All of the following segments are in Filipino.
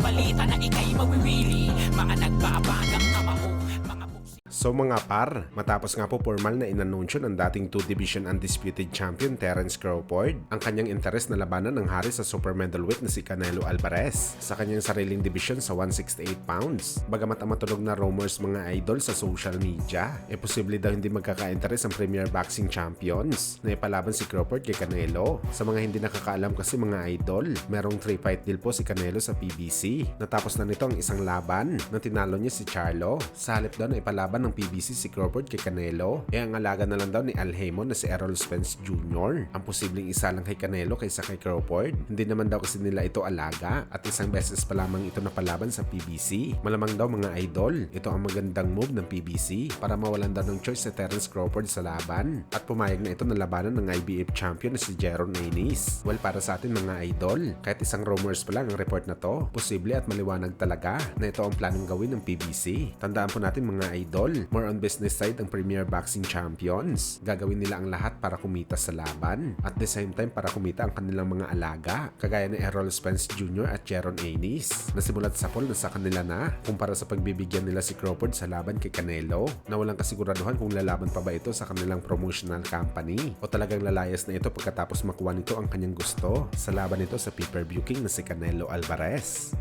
balita na ika'y mawiwili. Mga nagbabagang kamao, mga So mga par, matapos nga po formal na inanunsyo ng dating 2 Division Undisputed Champion Terence Crawford ang kanyang interes na labanan ng hari sa super middleweight na si Canelo Alvarez sa kanyang sariling division sa 168 pounds. Bagamat ang matulog na rumors mga idol sa social media, posible daw hindi magkaka-interes ang Premier Boxing Champions na ipalaban si Crawford kay Canelo. Sa mga hindi nakakaalam kasi mga idol, merong 3-fight deal po si Canelo sa PBC. Natapos na nito ang isang laban na tinalo niya si Charlo. Sa halip daw na ipalaban ng PBC si Crawford kay Canelo, ang alaga na lang daw ni Al Haymon na si Errol Spence Jr. Ang posibleng isa lang kay Canelo kaysa kay Crawford. Hindi naman daw kasi nila ito alaga at isang beses pa lamang ito napalaban sa PBC. Malamang daw mga idol, ito ang magandang move ng PBC para mawalan daw ng choice si Terence Crawford sa laban at pumayag na ito na labanan ng IBF champion na si Jaron Ennis. Well, para sa atin mga idol, kahit isang rumors pa lang ang report na to, posible at maliwanag talaga na ito ang planong gawin ng PBC. Tandaan po natin mga idol, more on business side ang Premier Boxing Champions. Gagawin nila ang lahat para kumita sa laban. At the same time para kumita ang kanilang mga alaga. Kagaya ni Errol Spence Jr. at Jaron Ennis. Nasimulat sa poll na sa kanila na kumpara sa pagbibigyan nila si Crawford sa laban kay Canelo na walang kasiguraduhan kung lalaban pa ba ito sa kanilang promotional company o talagang lalayas na ito pagkatapos makuha nito ang kanyang gusto sa laban nito sa pay-per-view king na si Canelo Alvarez.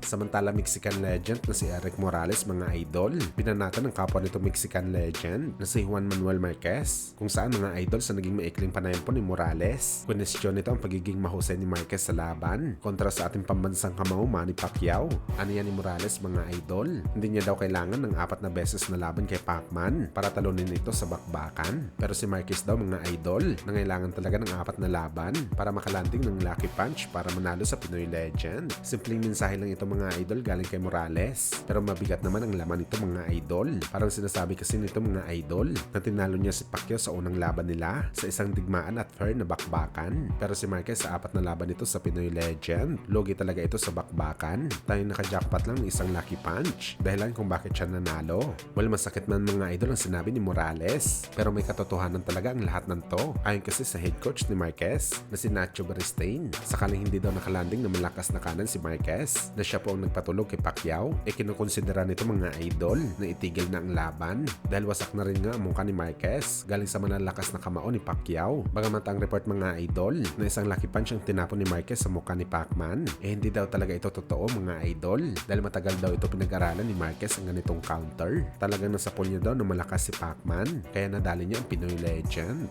Samantala Mexican legend na si Erik Morales mga idol, pinanatan ng kapwa nito Mexican legend na si Juan Manuel Marquez kung saan mga idol sa naging maikling panayam po ni Morales. Kwestiyon nito ang pagiging mahusay ni Marquez sa laban kontra sa ating pambansang kamao Manny Pacquiao. Ano yan ni Morales mga idol? Hindi niya daw kailangan ng 4 na beses na laban kay Pacman para talunin ito sa bakbakan. Pero si Marquez daw mga idol, nangailangan talaga ng 4 na laban para makalanding ng lucky punch para manalo sa Pinoy legend. Simpleng mensahe lang ito mga idol galing kay Morales. Pero mabigat naman ang laman nito mga idol. Parang sinasabi kasi nito mga idol na tinalo niya si Pacquiao sa unang laban nila sa isang digmaan at fair na bakbakan. Pero si Marquez sa 4 na laban nito sa Pinoy legend, logi talaga ito sa bakbakan. Tayong naka-jackpot lang ng isang lucky punch. Dahilan kung bakit siya nanalo. Well, masakit man mga idol ang sinabi ni Morales. Pero may katotohanan talaga ang lahat ng to. Ayon kasi sa head coach ni Marquez na si Nacho Beristain, sakaling hindi daw nakalanding na malakas na kanan si Marquez na siya po ang nagpatulog kay Pacquiao, kinukonsidera nito mga idol na itigil na ang laban dahil wasak na rin nga ang mukha ni Marquez galing sa malalakas na kamao ni Pacquiao. Bagamat ang report mga idol na isang lucky punch ang tinapon ni Marquez sa mukha ni Pacman, hindi daw talaga ito totoo mga idol dahil matagal daw ito pinag-aralan ni Marquez ang ganitong counter. Talagang nasa pool niya daw na malakas si Pacman kaya nadali niya ang Pinoy legend.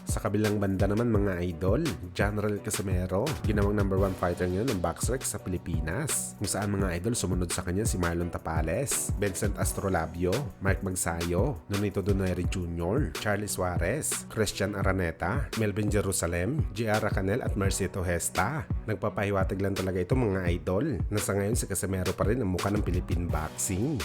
Sa kabilang banda naman mga idol, General Casimero, ginawang #1 fighter ngayon ng Boxrec sa Pilipinas. Kung saan mga idol sumunod sa kanya si Marlon Tapales, Vincent Astrolabio, Mark Magsayo, Nonito Donaire Jr., Charlie Suarez, Christian Araneta, Melvin Jerusalem, J.R. Racanel at Mercito Hesta. Nagpapahiwatig lang talaga ito mga idol na sa ngayon si Casimero pa rin ang mukha ng Philippine Boxing.